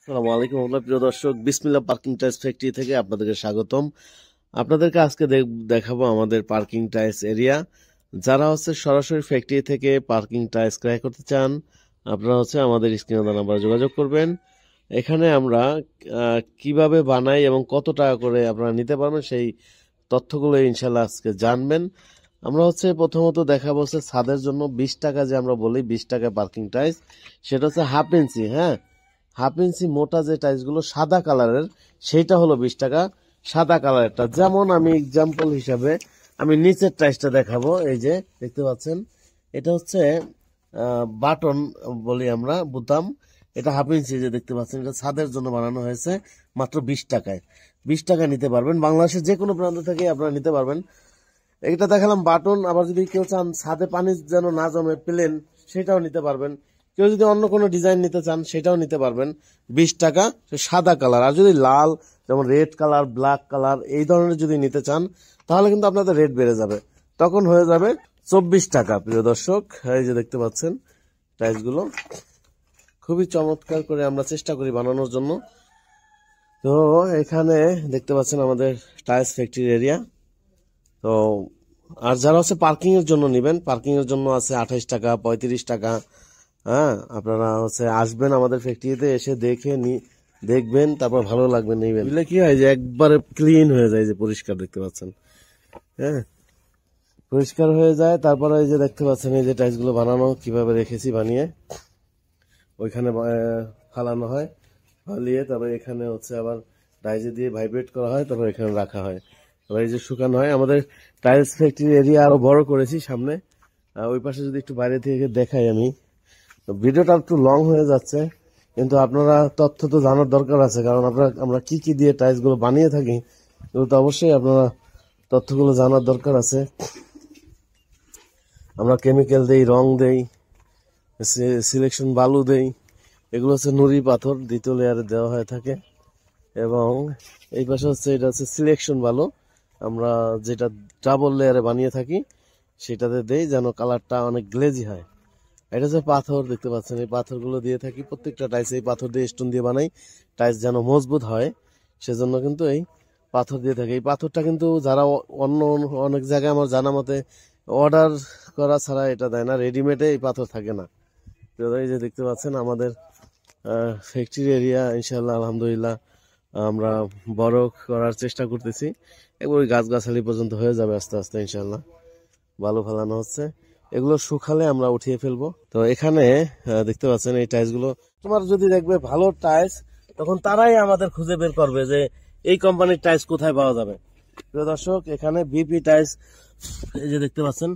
আসসালামু আলাইকুম প্রিয় দর্শক, বিসমিল্লাহ পার্কিং টাইলস ফ্যাক্টরি থেকে আপনাদেরকে স্বাগতম। আপনাদেরকে আজকে দেখাবো আমাদের পার্কিং টাইলস এরিয়া। যারা সরাসরি ফ্যাক্টরি থেকে পার্কিং টাইলস ক্রয় করতে চান, আপনারা আমাদের স্ক্রিনে দেওয়া নাম্বারে যোগাযোগ করবেন। এখানে আমরা কিভাবে বানাই এবং কত টাকা করে আপনারা নিতে পারবেন সেই তথ্যগুলো ইনশাল্লাহ আজকে জানবেন। আমরা প্রথমত দেখাবো ছাদের জন্য 20 টাকা, যে আমরা বলি 20 টাকা পার্কিং টাইলস, সেটা হাফ ইঞ্চি। হ্যাঁ, হাফ ইঞ্চি মোটা যে টাইলসগুলো সাদা কালারের, সেইটা হলো 20 টাকা সাদা কালারেরটা। যেমন আমি এক্সাম্পল হিসাবে আমি নিচের টাইলসটা দেখাবো। এই যে দেখতে পাচ্ছেন, এটা বাটন বলি আমরা, বোতাম। এটা হাফ ইঞ্চি, যে দেখতে পাচ্ছেন, এটা ছাদের জন্য বানানো হয়েছে মাত্র 20 টাকায়। 20 টাকা নিতে পারবেন, বাংলাদেশের যে কোনো প্রান্ত থেকে আপনারা নিতে পারবেন। এটা দেখালাম বাটন। আবার যদি কেউ চান ছাদে পানি যেন না জমে, প্লেন, সেটাও নিতে পারবেন। কেউ যদি অন্য কোনো ডিজাইন নিতে চান সেটাও নিতে পারবেন। 20 টাকা সাদা কালার। আর যদি লাল, যেমন রেড কালার, ব্ল্যাক কালার, এই ধরনের যদি নিতে চান, তাহলে কিন্তু আপনাদের রেট বেড়ে যাবে, তখন হয়ে যাবে 24 টাকা। প্রিয় দর্শক, এই যে দেখতে পাচ্ছেন টাইলসগুলো খুবই চমৎকার করে আমরা চেষ্টা করি বানানোর জন্য। তো এখানে দেখতে পাচ্ছেন আমাদের টাইলস ফ্যাক্টরি এরিয়া। তো আর যারা পার্কিং এর জন্য নিবেন, পার্কিং এর জন্য আছে 28 টাকা, 35 টাকা। হ্যাঁ, আপনারা আসবেন আমাদের ফ্যাক্টরিতে, এসে দেখবেন, তারপর ভালো লাগবে নিবেন। বুঝলে কি হয়, যে একবারে ক্লিন হয়ে যায়, যে পরিষ্কার দেখতে পাচ্ছেন। হ্যাঁ, পরিষ্কার হয়ে যায়। তারপরে এই যে দেখতে পাচ্ছেন, এই যে টাইলস গুলো বানানো কিভাবে রেখেছি বানিয়ে, ওইখানে ফালানো হয়, ফালিয়ে তারপরে এখানে আবার ডাইজে দিয়ে ভাইব্রেট করা হয়, তারপর এখানে রাখা হয়, তারপর এই যে শুকানো হয়। আমাদের টাইলস ফ্যাক্টরি এরিয়া আরো বড় করেছি সামনে। ওই পাশে যদি একটু বাইরে থেকে দেখাই আমি, ভিডিওটা একটু লং হয়ে যাচ্ছে, কিন্তু আপনারা তথ্য তো জানার দরকার আছে, কারণ আমরা কি কি দিয়ে টাইলস গুলো বানিয়ে থাকি, এগুলো তো অবশ্যই আপনারা তথ্যগুলো জানার দরকার আছে। আমরা কেমিক্যাল দেই, রং দেই, সিলেকশন বালু দেই। এগুলো নুড়ি পাথর দ্বিতীয় লেয়ারে দেওয়া হয়ে থাকে। এবং এই পাশে এটা সিলেকশন বালু, আমরা যেটা ডাবল লেয়ারে বানিয়ে থাকি সেটাতে দেই, যেন কালারটা অনেক গ্লেজি হয়। এটা পাথর দেখতে পাচ্ছেন, এই পাথরগুলো দিয়ে থাকি প্রত্যেকটা টাইলস। এই পাথর দিয়ে স্টোন দিয়ে বানাই, টাইলস যেন মজবুত হয়, সেজন্য কিন্তু এই পাথর দিয়ে থাকি। এই পাথরটা কিন্তু যারা অন্য অনেক জায়গায় আমার জানা মতে অর্ডার করা ছাড়া এটা দেয় না, রেডিমেডে এই পাথর থাকে না। এই যে দেখতে পাচ্ছেন আমাদের ফ্যাক্টরি এরিয়া, ইনশাল্লাহ আলহামদুলিল্লাহ আমরা বড় করার চেষ্টা করতেছি। এবার ওই গাছগাছালি পর্যন্ত হয়ে যাবে আস্তে আস্তে ইনশাল্লাহ। বালু ফেলানো হচ্ছে, এগুলো শুকালে আমরা উঠিয়ে ফেলবো। তো এখানে দেখতে পাচ্ছেন এই টাইলস গুলো, তোমার যদি দেখবে ভালো টাইলস, তখন তারাই আমাদের খুঁজে বের করবে যে এই কোম্পানির টাইলস কোথায় পাওয়া যাবে। প্রিয় দর্শক, এখানে বিপি টাইলস, এই যে দেখতে পাচ্ছেন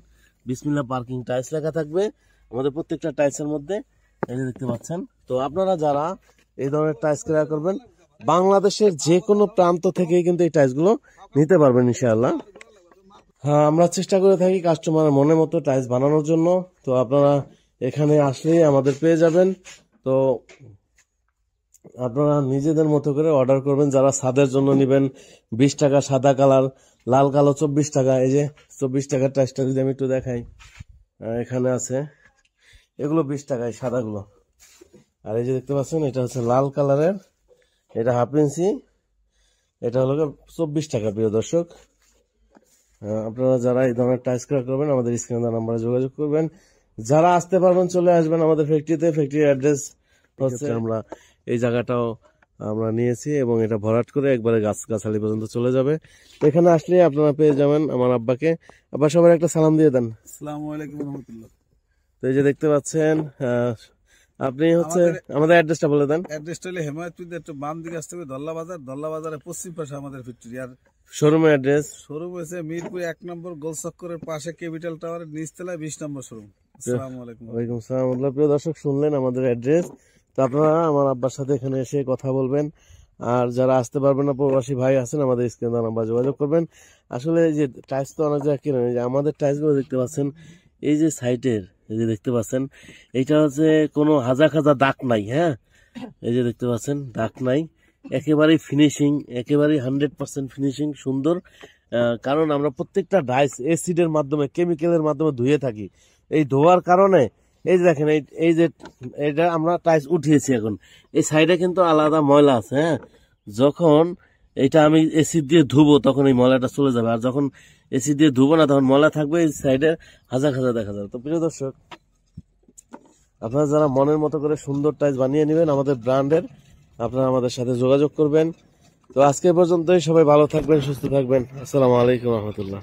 বিসমিল্লাহ পার্কিং টাইলস লেখা থাকবে আমাদের প্রত্যেকটা টাইলসের মধ্যে, এই যে দেখতে পাচ্ছেন। তো আপনারা যারা এই ধরনের টাইলস ক্রয় করবেন, বাংলাদেশের যে কোনো প্রান্ত থেকেই কিন্তু এই টাইলস গুলো নিতে পারবেন ইনশাআল্লাহ। হ্যাঁ, আমরা চেষ্টা করে থাকি কাস্টমারের মনের মতো টাইলস বানানোর জন্য। তো আপনারা এখানে আসলে আমাদের পেয়ে যাবেন। তো আপনারা নিজেদের মতো করে অর্ডার করবেন। যারা ছাদের জন্য নেবেন 20 টাকা সাদা কালার, লাল কালো 24 টাকা। এই যে 24 টাকার টাইলসটা যদি আমি একটু দেখাই, এখানে আছে, এগুলো 20 টাকায় সাদাগুলো। আর এই যে দেখতে পাচ্ছেন, এটা লাল কালারের, এটা হাফ ইঞ্চি, এটা হলো 24 টাকা। প্রিয় দর্শক, আপনারা যারা এই ধরনের টাইলস ক্রয় করবেন, আমাদের স্ক্রিনে দেওয়া নাম্বারে যোগাযোগ করবেন। যারা আসতে পারবেন চলে আসবেন আমাদের ফ্যাক্টরিতে। ফ্যাক্টরির অ্যাড্রেস আমরা এই জায়গাটাও আমরা নিয়েছি, এবং এটা ভরাট করে একবারে গাছগাছালি পর্যন্ত চলে যাবে। এখানে আসলে আপনারা পেয়ে যাবেন আমার আব্বাকে। আব্বা, সবার একটা সালাম দিয়ে দেন। আসসালামু আলাইকুম রাহমাতুল্লাহ। তো এই যে দেখতে পাচ্ছেন, আপনি আমাদের অ্যাড্রেসটা বলে দেন। অ্যাড্রেসটা হলো হেমায়তপুর, একটু বাম দিকে আসতে হবে দল্লা বাজার, দল্লা বাজারের পশ্চিম পাশে আমাদের ফ্যাক্টরি। আর শোরুমের অ্যাড্রেস, শোরুম হয়েছে মিরপুর 1 নম্বর গোল চক্করের পাশে ক্যাপিটাল টাওয়ারের নিচতলায় 20 নম্বর শোরুম। আসসালামু আলাইকুম। ওয়ালাইকুম আসসালাম। প্রিয় দর্শক, শুনলেন আমাদের অ্যাড্রেস। তো আপনারা আমার আব্বার সাথে এখানে এসে কথা বলবেন। আর যারা আসতে পারবেন না, প্রবাসী ভাই আছেন, আমাদের স্ক্রিনে নাম্বার যোগাযোগ করবেন। আসলে এই যে টাইলস তো অনেক জায়গায় কিনে, যে আমাদের টাইলস গুলো দেখতে পাচ্ছেন, এই যে সাইটের, এই যে দেখতে পাচ্ছেন, এইটা কোনো হাজা খাজা দাগ নাই। হ্যাঁ, এই যে দেখতে পাচ্ছেন দাগ নাই, একেবারেই ফিনিশিং, একেবারেই 100% ফিনিশিং, সুন্দর। কারণ আমরা প্রত্যেকটা ডাইস অ্যাসিডের মাধ্যমে, কেমিক্যালের মাধ্যমে ধুয়ে থাকি। এই ধোয়ার কারণে এই যে দেখেন এই যে এটা আমরা টাইলস উঠিয়েছি এখন এই সাইডে কিন্তু আলাদা ময়লা আছে, হ্যাঁ, যখন এটা আমি এসি দিয়ে ধুবো তখন এই ময়লাটা চলে যাবে, আর যখন এসি দিয়ে ধুবো না তখন ময়লা থাকবে, এই সাইডে হাজার হাজার দেখা যাবে। তো প্রিয় দর্শক, আপনারা যারা মনের মতো করে সুন্দর টাইলস বানিয়ে নেবেন আমাদের ব্র্যান্ডের, আপনারা আমাদের সাথে যোগাযোগ করবেন। তো আজকে পর্যন্তই, সবাই ভালো থাকবেন, সুস্থ থাকবেন। আসসালামু আলাইকুম রহমতুল্লাহ।